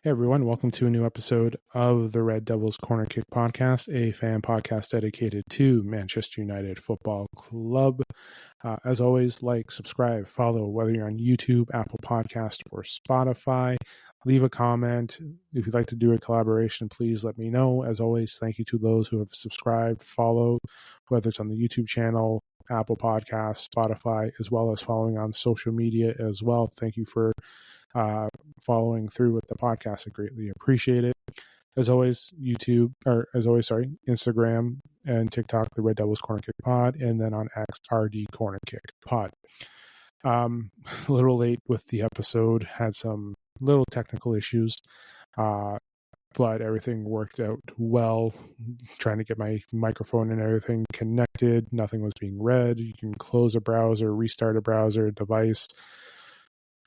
Hey everyone, welcome to a new episode of the Red Devils Corner Kick podcast, a fan podcast dedicated to Manchester United Football Club. As always, like, subscribe, follow, whether you're on YouTube, Apple Podcast, or Spotify. Leave a comment. If you'd like to do a collaboration, please let me know. As always, thank you to those who have subscribed, followed, whether it's on the YouTube channel, Apple Podcasts, Spotify, as well as following on social media as well. Thank you for following through with the podcast. I greatly appreciate it. As always, Instagram and TikTok, the Red Devils Corner Kick Pod, and then on X, RD Corner Kick Pod. A little late with the episode, had some little technical issues, but everything worked out well. Trying to get my microphone and everything connected. Nothing was being read. You can close a browser, restart a browser device.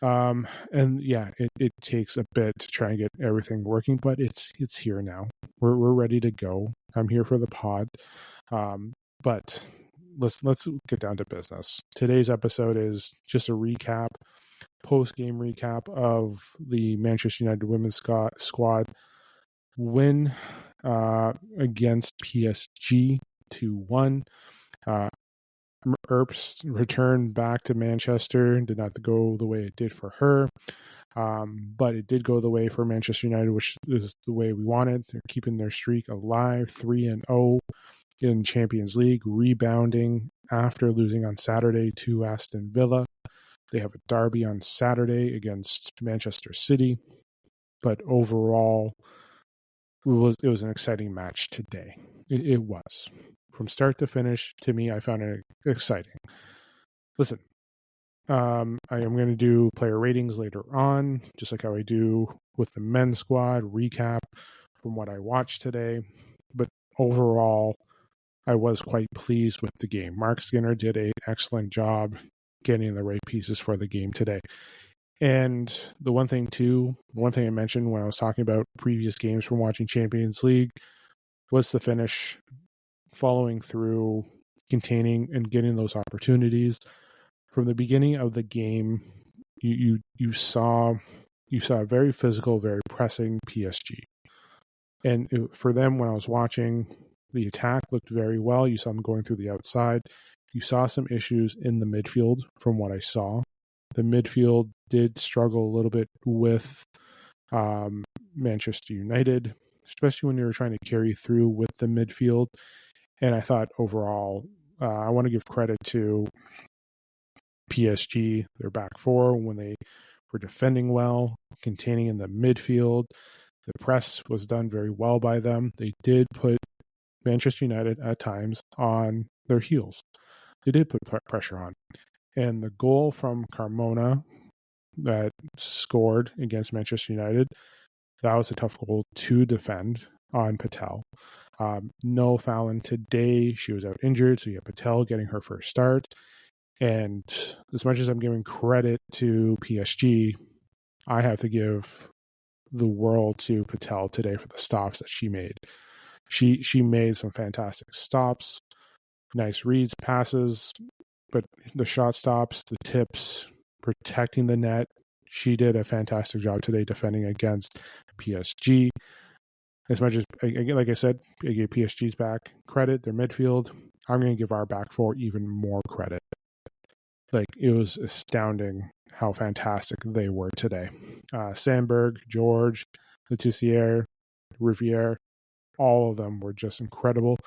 And yeah, it takes a bit to try and get everything working, but it's here now. We're ready to go. I'm here for the pod. But let's get down to business. Today's episode is just a post-game recap of the Manchester United women's squad win against PSG 2-1. Earp's return back to Manchester did not go the way it did for her, but it did go the way for Manchester United, which is the way we wanted. They're keeping their streak alive, 3-0 in Champions League, rebounding after losing on Saturday to Aston Villa. They have a derby on Saturday against Manchester City, but overall, it was an exciting match today. It was. From start to finish, to me, I found it exciting. Listen, I am going to do player ratings later on, just like how I do with the men's squad, recap from what I watched today. But overall, I was quite pleased with the game. Mark Skinner did an excellent job getting the right pieces for the game today. And the one thing I mentioned when I was talking about previous games from watching Champions League was the finish, following through, containing and getting those opportunities. From the beginning of the game, you saw a very physical, very pressing PSG. And for them, when I was watching, the attack looked very well. You saw them going through the outside. You saw some issues in the midfield from what I saw. The midfield did struggle a little bit with Manchester United, especially when you were trying to carry through with the midfield. And I thought overall, I want to give credit to PSG, their back four, when they were defending well, containing in the midfield. The press was done very well by them. They did put Manchester United at times on their heels. They did put pressure on. And the goal from Carmona that scored against Manchester United, that was a tough goal to defend on Patel. No fouling today. She was out injured, so you have Patel getting her first start. And as much as I'm giving credit to PSG, I have to give the world to Patel today for the stops that she made. She made some fantastic stops, nice reads, passes, but the shot stops, the tips, protecting the net, she did a fantastic job today defending against PSG. As much as, like I said, I gave PSG's back credit, their midfield, I'm going to give our back four even more credit. Like, it was astounding how fantastic they were today. Sandberg, George, Letizier, Riviere, all of them were just incredible.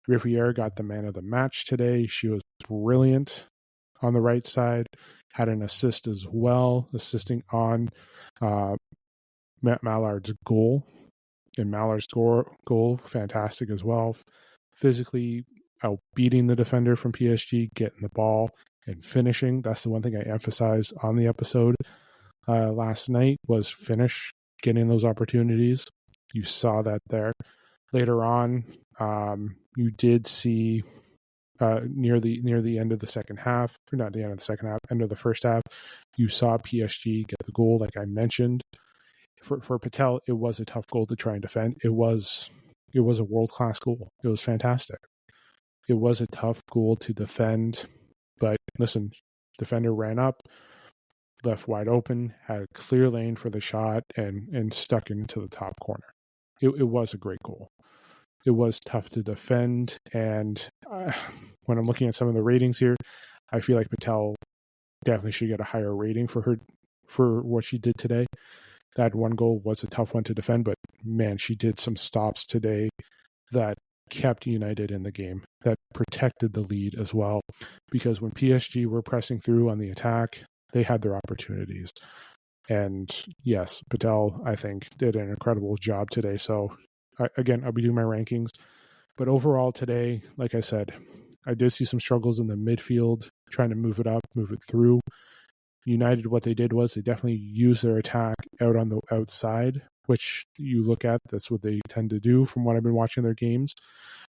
Riviere got the man of the match today. She was brilliant on the right side, had an assist as well, assisting on Mallard's goal. And Mallard's goal, fantastic as well. Physically outbeating the defender from PSG, getting the ball and finishing. That's the one thing I emphasized on the episode last night was finish, getting those opportunities. You saw that there. Later on, you did see near the end of the second half, or not the end of the second half, end of the first half, you saw PSG get the goal, like I mentioned. For Patel, it was a tough goal to try and defend. It was a world-class goal. It was fantastic. It was a tough goal to defend, but listen, defender ran up, left wide open, had a clear lane for the shot, and stuck it into the top corner. It was a great goal. It was tough to defend, and when I'm looking at some of the ratings here, I feel like Patel definitely should get a higher rating for what she did today. That one goal was a tough one to defend, but man, she did some stops today that kept United in the game, that protected the lead as well. Because when PSG were pressing through on the attack, they had their opportunities. And yes, Patel, I think, did an incredible job today. So again, I'll be doing my rankings. But overall today, like I said, I did see some struggles in the midfield, trying to move it up, move it through. United, what they did was they definitely used their attack out on the outside, which you look at, that's what they tend to do from what I've been watching their games.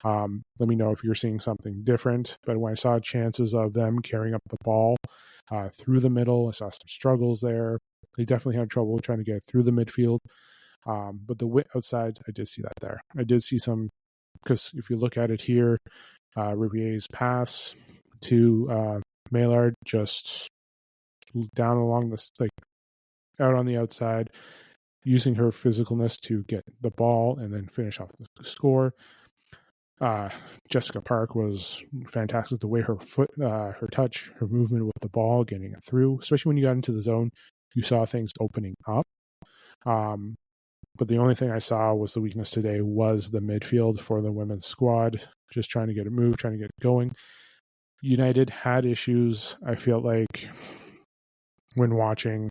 Let me know if you're seeing something different. But when I saw chances of them carrying up the ball through the middle, I saw some struggles there. They definitely had trouble trying to get through the midfield. But the outside, I did see that there. I did see some, because if you look at it here, Ribier's pass to Maillard just down along this, like out on the outside, using her physicalness to get the ball and then finish off the score. Jessica Park was fantastic. The way her foot, her touch, her movement with the ball, getting it through, especially when you got into the zone, you saw things opening up. But the only thing I saw was the weakness today was the midfield for the women's squad, just trying to get it moved, trying to get it going. United had issues, I feel like, when watching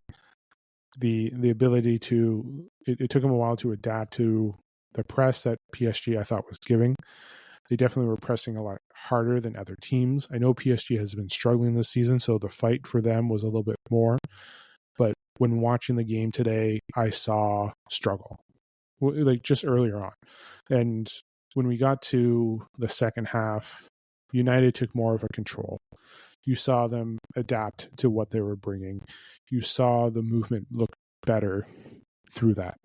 the ability to, it took them a while to adapt to the press that PSG I thought was giving. They definitely were pressing a lot harder than other teams. I know PSG has been struggling this season, so the fight for them was a little bit more. But when watching the game today, I saw struggle, like just earlier on. And when we got to the second half, United took more of a control. You saw them adapt to what they were bringing. You saw the movement look better through that.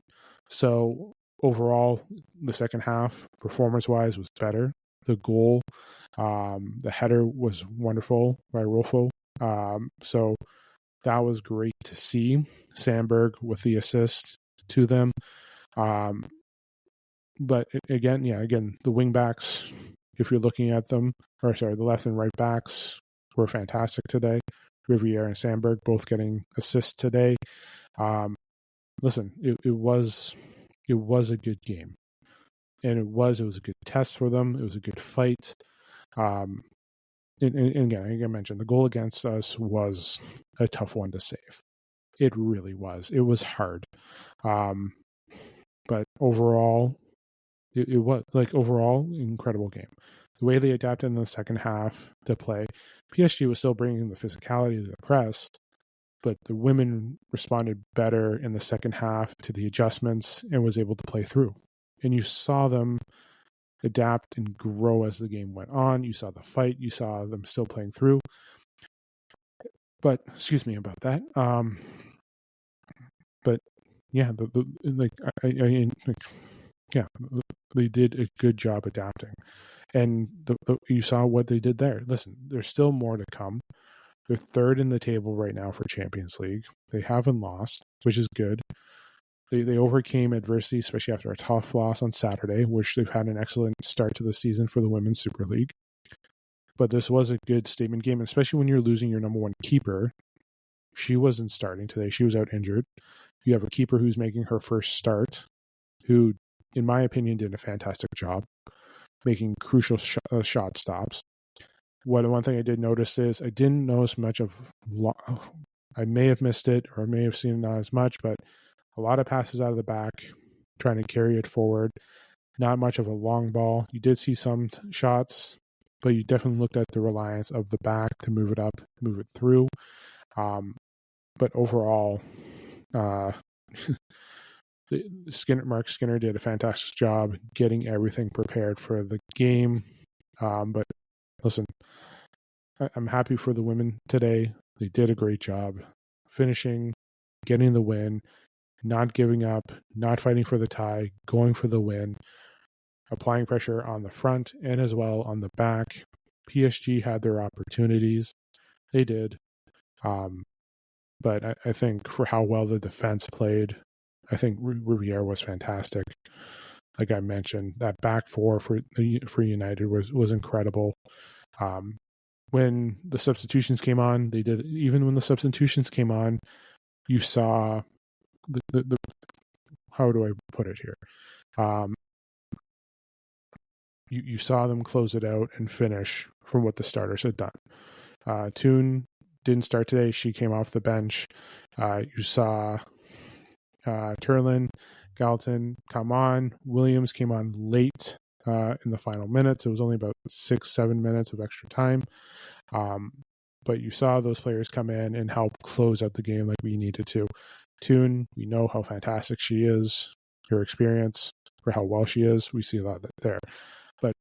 So overall, the second half, performance-wise, was better. The goal, the header was wonderful by Rolfo. So that was great to see. Sandberg with the assist to them. But again, the wing backs, if you're looking at them, the left and right backs were fantastic today. Riviere and Sandberg both getting assists today. Listen, it was a good game, and it was a good test for them. It was a good fight. And again, like I mentioned, the goal against us was a tough one to save. It really was. It was hard. But overall, it was incredible game. The way they adapted in the second half to play, PSG was still bringing the physicality to the press, but the women responded better in the second half to the adjustments and was able to play through. And you saw them adapt and grow as the game went on. You saw the fight. You saw them still playing through. But excuse me about that. But yeah, they did a good job adapting, and you saw what they did there. Listen, there's still more to come. They're third in the table right now for Champions League. They haven't lost, which is good. They overcame adversity, especially after a tough loss on Saturday, which they've had an excellent start to the season for the Women's Super League. But this was a good statement game, especially when you're losing your number one keeper. She wasn't starting today. She was out injured. You have a keeper who's making her first start, who, in my opinion, did a fantastic job making crucial shot stops. One thing I did notice is I didn't notice much of, I may have missed it or I may have seen it not as much, but a lot of passes out of the back, trying to carry it forward. Not much of a long ball. You did see some shots, but you definitely looked at the reliance of the back to move it up, move it through. But overall, Mark Skinner did a fantastic job getting everything prepared for the game. But listen, I'm happy for the women today. They did a great job finishing, getting the win, not giving up, not fighting for the tie, going for the win, applying pressure on the front and as well on the back. PSG had their opportunities. They did. but I think for how well the defense played, I think Riviere was fantastic. Like I mentioned, that back four for United was incredible. When the substitutions came on, they did. Even when the substitutions came on, you saw the how do I put it here? You saw them close it out and finish from what the starters had done. Toon didn't start today. She came off the bench. You saw Turlin, Galton come on. Williams came on late in the final minutes. It was only about 6-7 minutes of extra time. But you saw those players come in and help close out the game like we needed to. Toon, we know how fantastic she is, her experience, for how well she is. We see a lot there. But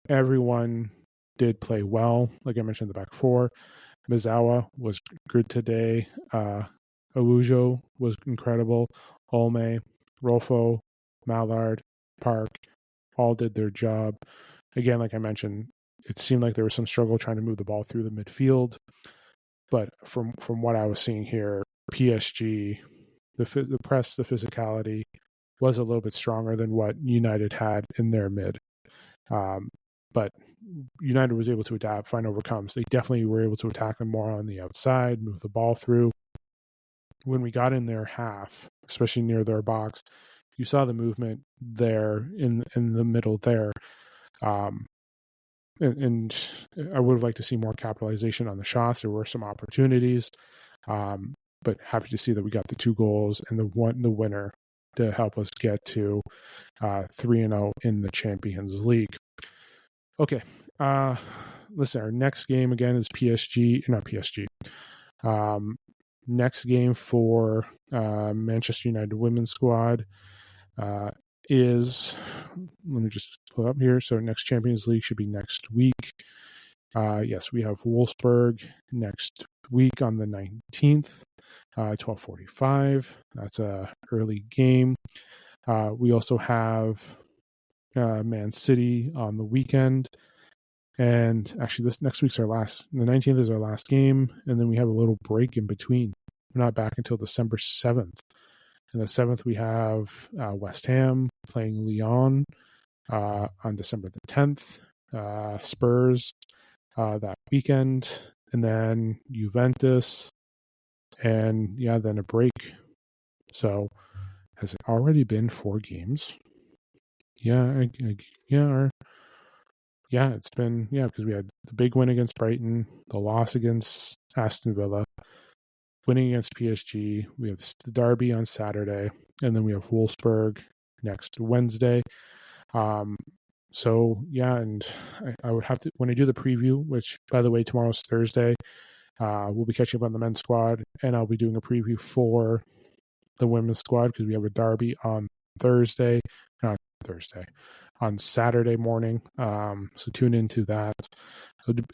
everyone did play well. Like I mentioned, the back four. Mizawa was good today. Awujo was incredible. Olme, Rolfo, Mallard, Park, all did their job. Again, like I mentioned, it seemed like there was some struggle trying to move the ball through the midfield. But from what I was seeing here, PSG, the press, the physicality was a little bit stronger than what United had in their mid. But United was able to adapt, find overcomes. They definitely were able to attack them more on the outside, move the ball through. When we got in their half, especially near their box, you saw the movement there in the middle there. And I would have liked to see more capitalization on the shots. There were some opportunities, but happy to see that we got the 2 goals and the winner to help us get to 3-0 in the Champions League. Okay, listen, our next game again is not PSG. Next game for Manchester United women's squad is, let me just pull up here. So next Champions League should be next week. Yes, we have Wolfsburg next week on the 19th, 12:45. That's a early game. We also have Man City on the weekend. And actually, this next week's the 19th is our last game. And then we have a little break in between. We're not back until December 7th. And the 7th, we have West Ham playing Lyon on December the 10th. Spurs that weekend. And then Juventus. And then a break. So has it already been 4 games? It's been, because we had the big win against Brighton, the loss against Aston Villa, winning against PSG. We have the derby on Saturday, and then we have Wolfsburg next Wednesday. And I would have to, when I do the preview, which, by the way, tomorrow's Thursday, we'll be catching up on the men's squad, and I'll be doing a preview for the women's squad because we have a derby on on Saturday morning. So tune into that.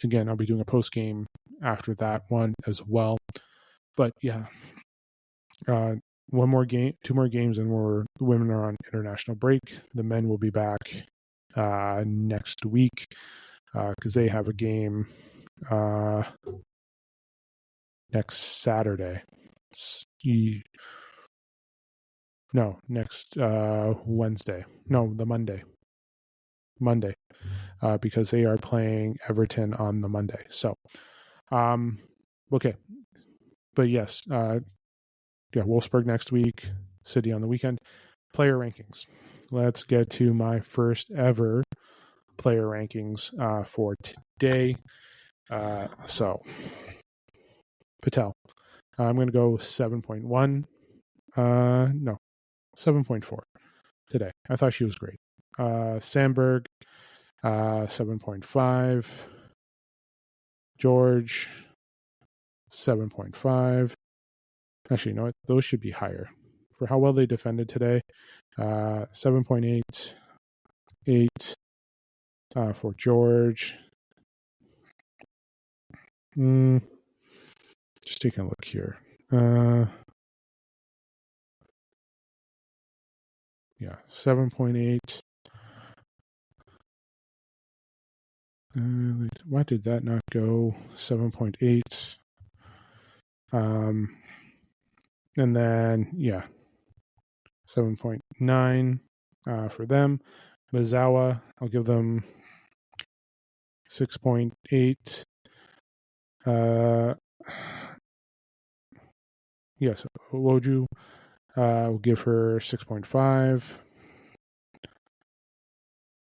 Again, I'll be doing a post game after that one as well. But one more game, 2 more games, and the women are on international break. The men will be back next week because they have a game next Saturday. Next Wednesday. No, the Monday, because they are playing Everton on the Monday. So, okay. But yes, Wolfsburg next week, City on the weekend. Player rankings. Let's get to my first ever player rankings for today. So, Patel. I'm going to go 7.1. 7.4 today. I thought she was great. Sandberg, 7.5. George, 7.5. Actually, you know what? Those should be higher. For how well they defended today, 7.8. 8 for George. Just taking a look here. 7.8. Why did that not go 7.8? And then, 7.9 for them. Mizawa, I'll give them 6.8. Yes, Woju, we'll give her 6.5.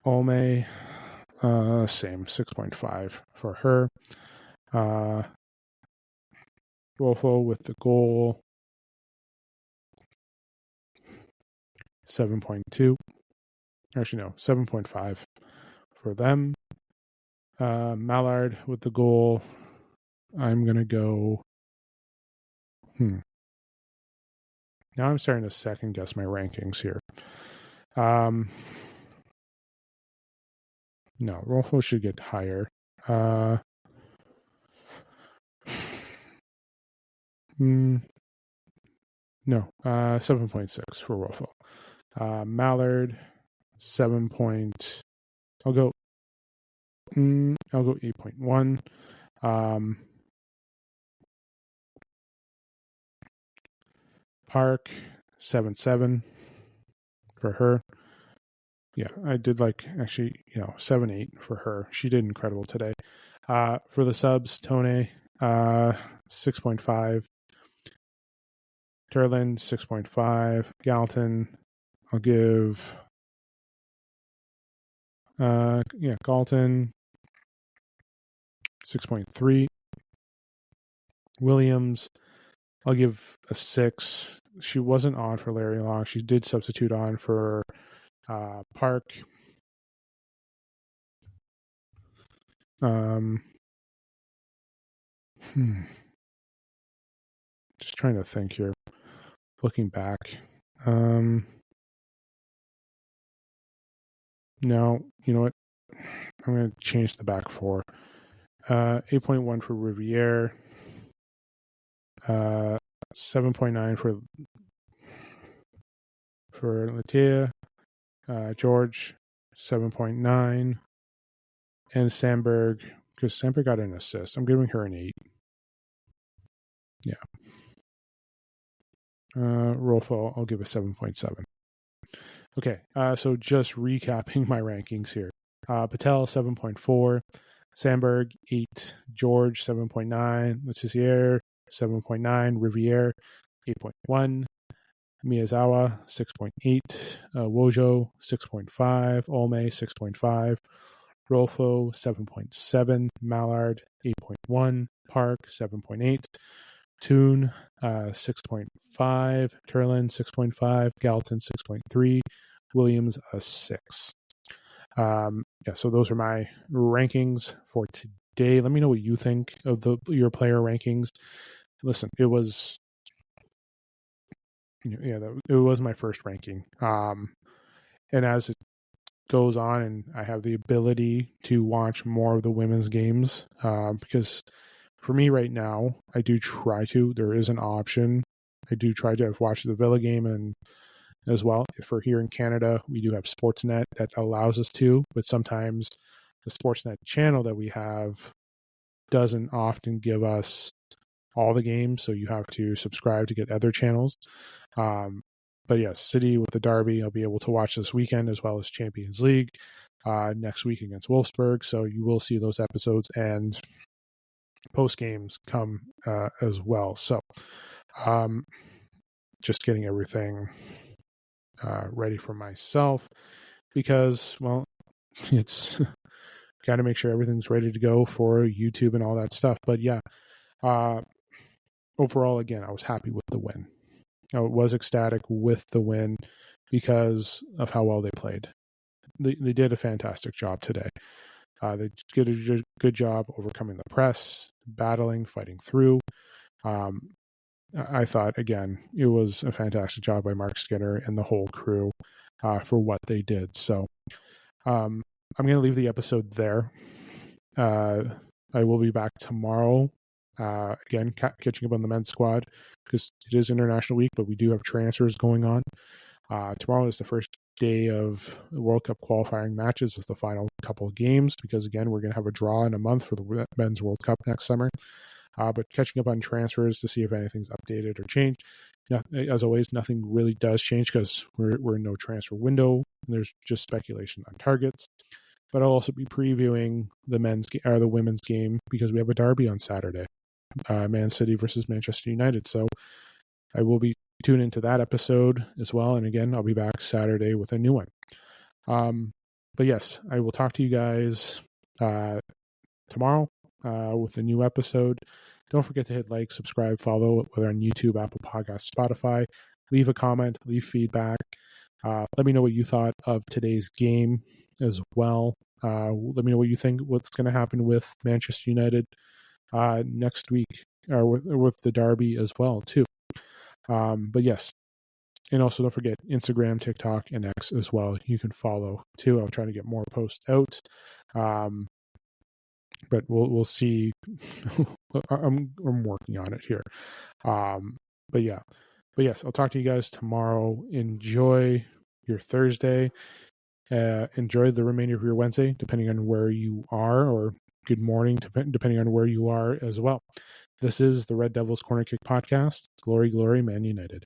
Ome, same, 6.5 for her. Wolfo with the goal, 7.2. Actually, no, 7.5 for them. Mallard with the goal, I'm going to go. Now I'm starting to second guess my rankings here. No, Rolfo should get higher. No, 7.6 for Rolfo. Mallard, 7. I'll go 8.1. Park, 7.7 for her. Yeah, I did 7.8 for her. She did incredible today. For the subs, Tone, 6.5. Turlin, 6.5. Galton, I'll give. Galton, 6.3. Williams, I'll give a 6. She wasn't on for Larry Long. She did substitute on for Park. Just trying to think here. Looking back. No, you know what? I'm going to change the back 4. 8.1 for Riviere. 7.9 for Latia. George, 7.9. And Sandberg, because Sandberg got an assist. I'm giving her an 8. Yeah. Rolfo, I'll give a 7.7. Okay, so just recapping my rankings here. Patel, 7.4. Sandberg, 8. George, 7.9. Letizier, 7.9. Riviere, 8.1. Miyazawa, 6.8. Wojo, 6.5. Olme, 6.5. Rolfo, 7.7. Mallard, 8.1. Park, 7.8. Toon, 6.5. Turlin, 6.5. Galton, 6.3. Williams, a 6. So those are my rankings for today. Let me know what you think of your player rankings. Listen, it was my first ranking. And as it goes on and I have the ability to watch more of the women's games, because for me right now, I do try to. There is an option. I do try to watch the Villa game, and as well, if we're here in Canada, we do have Sportsnet that allows us to, but sometimes the Sportsnet channel that we have doesn't often give us all the games, so you have to subscribe to get other channels. But yes, City with the derby, I'll be able to watch this weekend, as well as Champions League next week against Wolfsburg. So you will see those episodes and post games come as well. So just getting everything ready for myself, because, well, it's got to make sure everything's ready to go for YouTube and all that stuff. But yeah, overall, again, I was happy with the win. I was ecstatic with the win because of how well they played. They did a fantastic job today. They did a good job overcoming the press, battling, fighting through. I thought, again, it was a fantastic job by Mark Skinner and the whole crew for what they did. So I'm going to leave the episode there. I will be back tomorrow. Again, catching up on the men's squad, because it is International Week, but we do have transfers going on. Tomorrow is the first day of World Cup qualifying matches. It's the final couple of games, because, again, we're going to have a draw in a month for the men's World Cup next summer. But catching up on transfers to see if anything's updated or changed. As always, nothing really does change because we're in no transfer window. There's just speculation on targets. But I'll also be previewing the women's game because we have a derby on Saturday, Man City versus Manchester United. So I will be tuned into that episode as well. And again, I'll be back Saturday with a new one. But yes, I will talk to you guys tomorrow with a new episode. Don't forget to hit like, subscribe, follow, whether on YouTube, Apple Podcasts, Spotify. Leave a comment, leave feedback. Let me know what you thought of today's game as well. Let me know what you think, what's going to happen with Manchester United next week, or with the derby as well, too. But yes, and also don't forget Instagram, TikTok, and X as well. You can follow, too. I'll try to get more posts out. But we'll see. I'm working on it here. But yes, I'll talk to you guys tomorrow. Enjoy your Thursday. Enjoy the remainder of your Wednesday, depending on where you are, or good morning, depending on where you are as well. This is the Red Devils Corner Kick Podcast. Glory, glory, Man United.